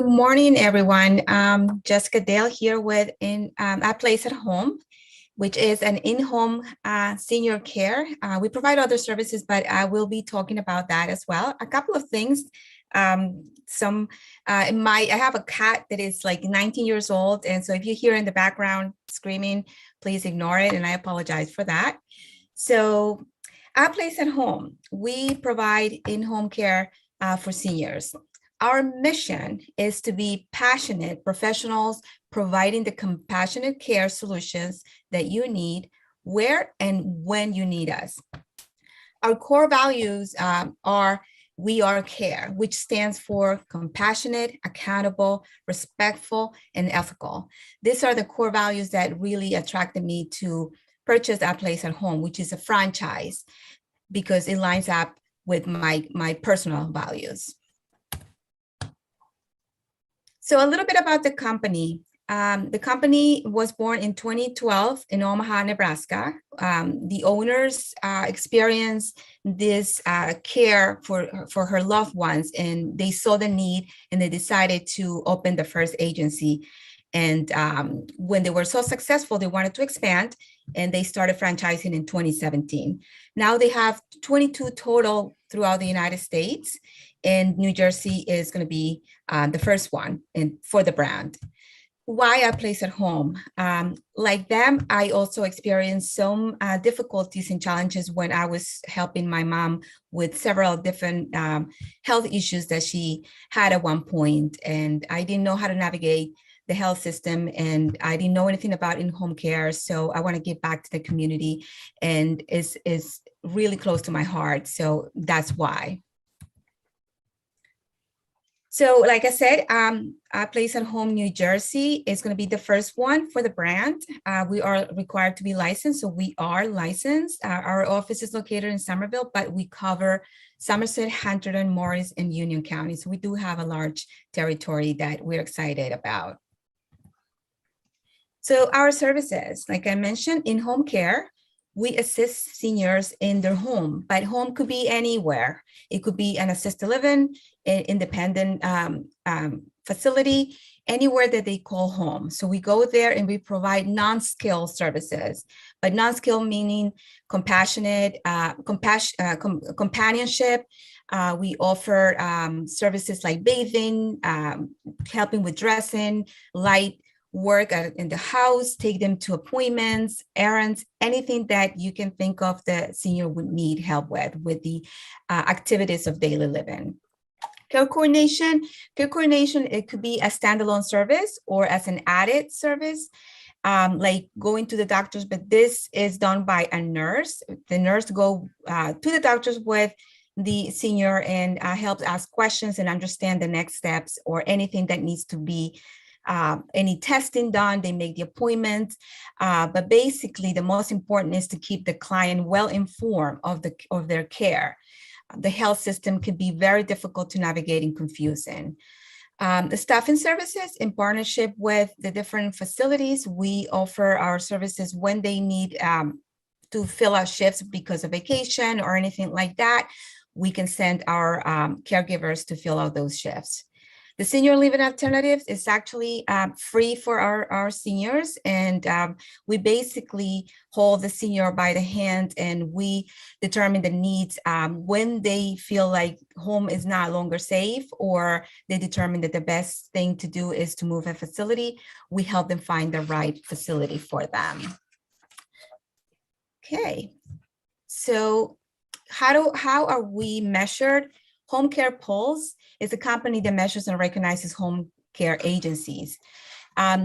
Good morning, everyone. Jessica Dale here with A Place at Home, which is an in-home senior care. We provide other services, but I will be talking about that as well. A couple of things. I have a cat that is like 19 years old, and so if you hear in the background screaming, please ignore it, and I apologize for that. So, A Place at Home, we provide in-home care for seniors. Our mission is to be passionate professionals providing the compassionate care solutions that you need where and when you need us. Our core values are We Are Care, which stands for compassionate, accountable, respectful, and ethical. These are the core values that really attracted me to purchase A Place at Home, which is a franchise, because it lines up with my personal values. So a little bit about the company. The company was born in 2012 in Omaha, Nebraska. The owners experienced this care for her loved ones, and they saw the need, and they decided to open the first agency. And when they were so successful, they wanted to expand, and they started franchising in 2017. Now they have 22 total throughout the United States, and New Jersey is going to be the first one for the brand. Why A Place at Home? Like them, I also experienced some difficulties and challenges when I was helping my mom with several different health issues that she had at one point, and I didn't know how to navigate the health system, and I didn't know anything about in-home care. So I want to give back to the community, and is really close to my heart. So that's why. So like I said, A Place at Home, New Jersey is going to be the first one for the brand. We are required to be licensed, so we are licensed. Our office is located in Somerville, but we cover Somerset, Hunterdon, Morris, and Union County. So we do have a large territory that we're excited about. So our services, like I mentioned, in-home care, we assist seniors in their home, but home could be anywhere. It could be an assisted living, an independent facility, anywhere that they call home. So we go there and we provide non-skill services, but non-skill meaning compassionate, companionship. We offer services like bathing, helping with dressing, light work in the house, take them to appointments, errands, anything that you can think of the senior would need help with the activities of daily living. Care coordination, it could be a standalone service or as an added service, like going to the doctors, but this is done by a nurse. The nurse go to the doctors with the senior and helps ask questions and understand the next steps or anything that needs to be any testing done. They make the appointment, but basically the most important is to keep the client well informed of their care. The health system can be very difficult to navigate and confusing. The staffing services, in partnership with the different facilities, we offer our services when they need to fill out shifts because of vacation or anything like that. We can send our caregivers to fill out those shifts. The senior living alternatives is actually free for our seniors, and we basically hold the senior by the hand and we determine the needs when they feel like home is no longer safe, or they determine that the best thing to do is to move a facility. We help them find the right facility for them. Okay, so how are we measured? Home Care Pulse is a company that measures and recognizes home care agencies.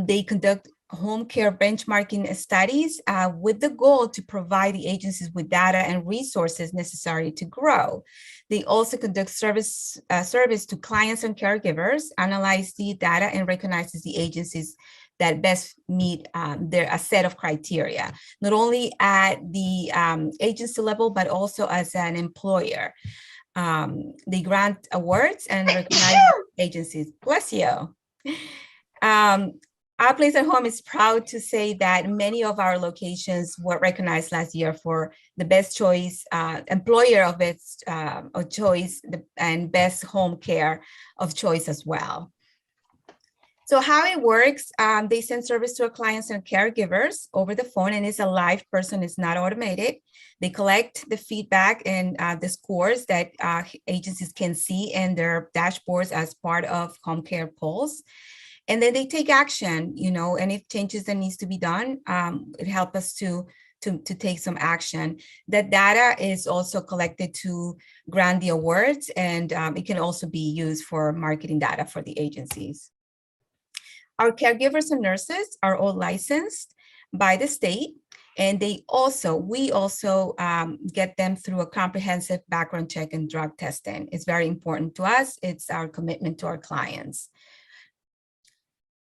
They conduct home care benchmarking studies with the goal to provide the agencies with data and resources necessary to grow. They also conduct service to clients and caregivers, analyze the data, and recognizes the agencies that best meet a set of criteria, not only at the agency level, but also as an employer. They grant awards and recognize agencies. Bless you. A Place at Home is proud to say that many of our locations were recognized last year for the best choice, employer of choice, and best home care of choice as well. So how it works, they send service to our clients and caregivers over the phone, and it's a live person, it's not automated. They collect the feedback and the scores that agencies can see in their dashboards as part of home care polls. And then they take action, and if changes that needs to be done, it helps us to take some action. That data is also collected to grant the awards, and it can also be used for marketing data for the agencies. Our caregivers and nurses are all licensed by the state, and we also get them through a comprehensive background check and drug testing. It's very important to us. It's our commitment to our clients.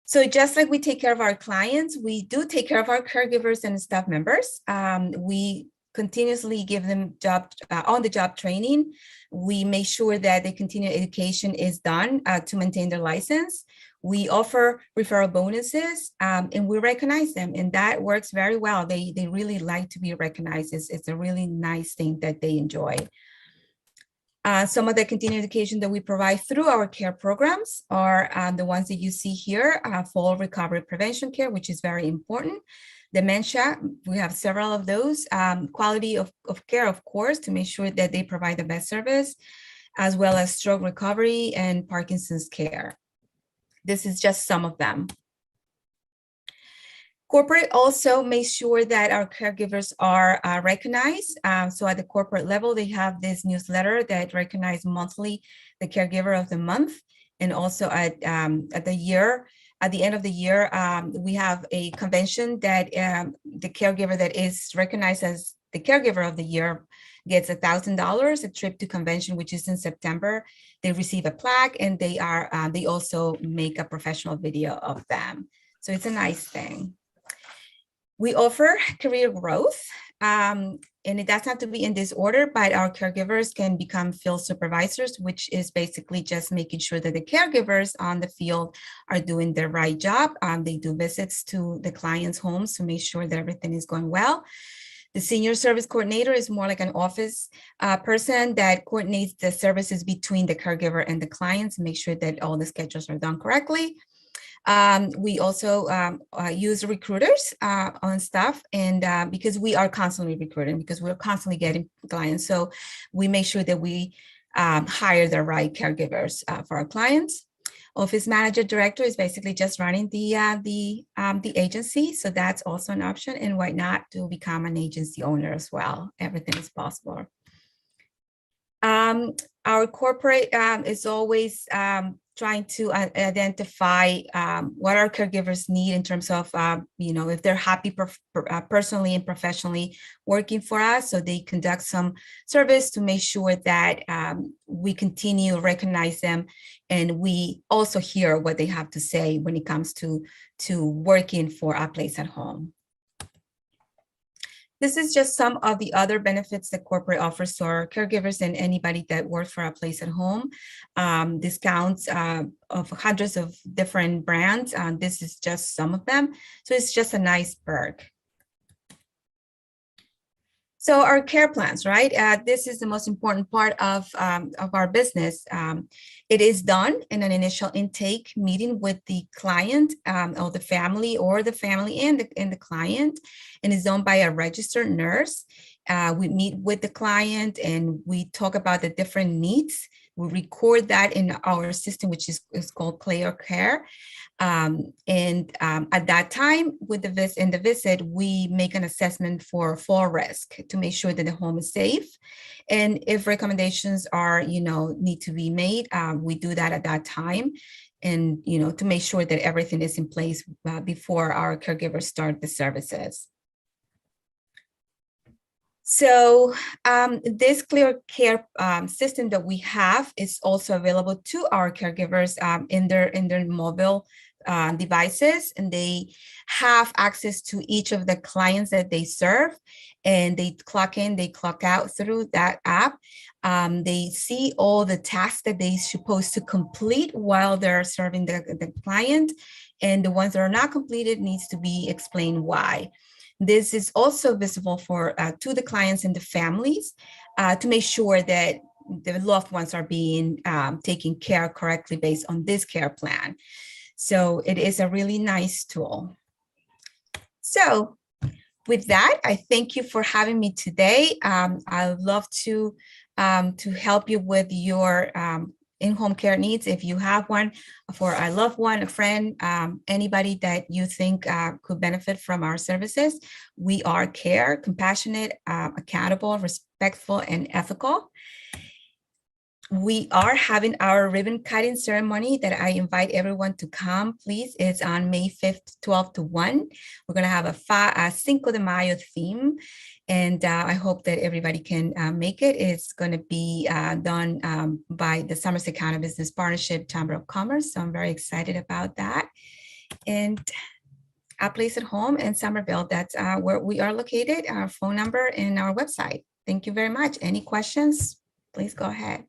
So just like we take care of our clients, we do take care of our caregivers and staff members. We continuously give them on-the-job training. We make sure that the continuing education is done to maintain their license. We offer referral bonuses, and we recognize them, and that works very well. They really like to be recognized. It's a really nice thing that they enjoy. Some of the continuing education that we provide through our care programs are the ones that you see here, fall recovery prevention care, which is very important. Dementia, we have several of those. Quality of care, of course, to make sure that they provide the best service, as well as stroke recovery and Parkinson's care. This is just some of them. Corporate also makes sure that our caregivers are recognized. So at the corporate level, they have this newsletter that recognizes monthly the caregiver of the month. And also at the end of the year, we have a convention that the caregiver that is recognized as the caregiver of the year gets $1,000, a trip to convention, which is in September. They receive a plaque, and they also make a professional video of them. So it's a nice thing. We offer career growth, and it doesn't have to be in this order, but our caregivers can become field supervisors, which is basically just making sure that the caregivers on the field are doing the right job. They do visits to the clients' homes to make sure that everything is going well. The senior service coordinator is more like an office person that coordinates the services between the caregiver and the clients, make sure that all the schedules are done correctly. We also use recruiters on staff, and because we are constantly recruiting, because we're constantly getting clients. So we make sure that we hire the right caregivers for our clients. Office manager director is basically just running the agency. So that's also an option. And why not to become an agency owner as well? Everything is possible. Our corporate is always trying to identify what our caregivers need in terms of, if they're happy personally and professionally working for us. So they conduct some service to make sure that we continue to recognize them, and we also hear what they have to say when it comes to working for a place at home. This is just some of the other benefits that corporate offers to our caregivers and anybody that works for a place at home. Discounts of hundreds of different brands. This is just some of them. So it's just a nice perk. So our care plans, right? This is the most important part of our business. It is done in an initial intake meeting with the client or the family and the client, and is done by a registered nurse. We meet with the client and we talk about the different needs. We record that in our system, which is called Play or Care. At that time, with the visit, we make an assessment for fall risk to make sure that the home is safe. And if recommendations are, need to be made, we do that at that time. And, to make sure that everything is in place before our caregivers start the services. So this Clear Care system that we have is also available to our caregivers in their mobile devices, and they have access to each of the clients that they serve, and they clock in, they clock out through that app. They see all the tasks that they're supposed to complete while they're serving the client, and the ones that are not completed needs to be explained why. This is also visible to the clients and the families to make sure that the loved ones are being taken care of correctly based on this care plan. So it is a really nice tool. So with that, I thank you for having me today. I would love to help you with your in-home care needs. If you have one for a loved one, a friend, anybody that you think could benefit from our services, we are compassionate, accountable, respectful, and ethical. We are having our ribbon cutting ceremony that I invite everyone to come, please. It's on May 5th, 12 to 1. We're going to have a Cinco de Mayo theme, and I hope that everybody can make it. It's going to be done by the Somerset County Business Partnership Chamber of Commerce, so I'm very excited about that. And our place at home in Somerville, that's where we are located, our phone number and our website. Thank you very much. Any questions? Please go ahead.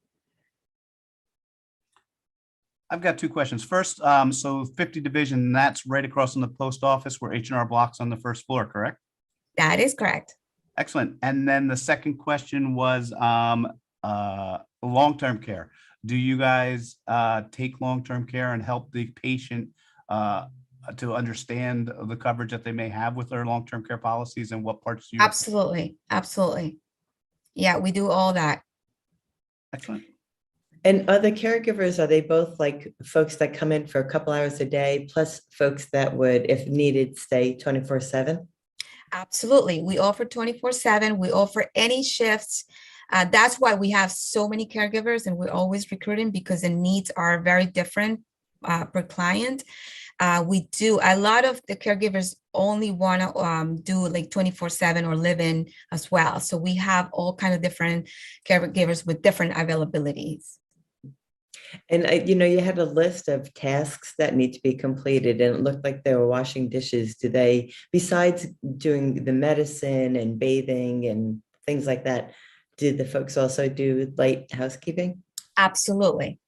I've got two questions. First, so 50 Division, that's right across from the post office where H&R Block's on the first floor, correct? That is correct. Excellent. And then the second question was long-term care. Do you guys take long-term care and help the patient to understand the coverage that they may have with their long-term care policies, and what parts do you? Absolutely. Absolutely. Yeah, we do all that. Excellent. And other caregivers, are they both like folks that come in for a couple hours a day, plus folks that would, if needed, stay 24/7? Absolutely. We offer 24/7. We offer any shifts. That's why we have so many caregivers, and we're always recruiting, because the needs are very different per client. We do, a lot of the caregivers only want to do like 24/7 or live in as well. So we have all kind of different caregivers with different availabilities. And you had a list of tasks that need to be completed, and it looked like they were washing dishes. Do they, besides doing the medicine and bathing and things like that, did the folks also do light housekeeping? Absolutely.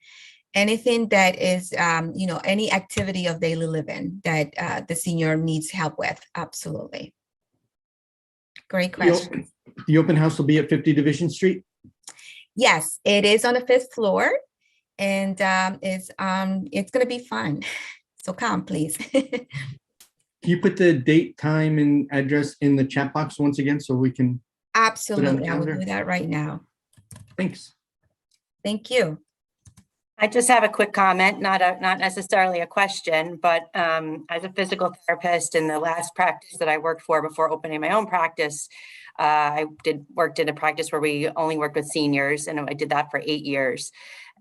Anything that is, any activity of daily living that the senior needs help with. Absolutely. Great question. The open house will be at 50 Division Street? Yes, it is on the 5th floor. And it's going to be fun. So come, please. Can you put the date, time, and address in the chat box once again so we can? Absolutely. I will do that right now. Thanks. Thank you. I just have a quick comment, not necessarily a question, but as a physical therapist in the last practice that I worked for before opening my own practice, I worked in a practice where we only worked with seniors, and I did that for 8 years.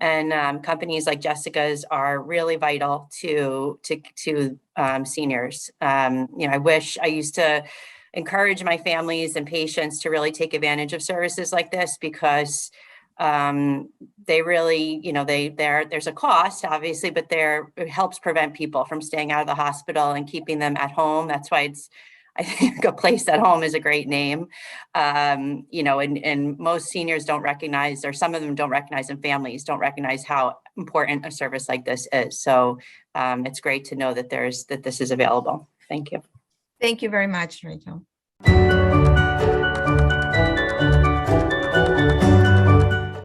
And companies like Jessica's are really vital to seniors. I wish I used to encourage my families and patients to really take advantage of services like this, because they really, there's a cost, obviously, but it helps prevent people from staying out of the hospital and keeping them at home. That's why I think A Place at Home is a great name. And most seniors don't recognize, or some of them don't recognize, and families don't recognize how important a service like this is. So it's great to know that this is available. Thank you. Thank you very much, Rachel.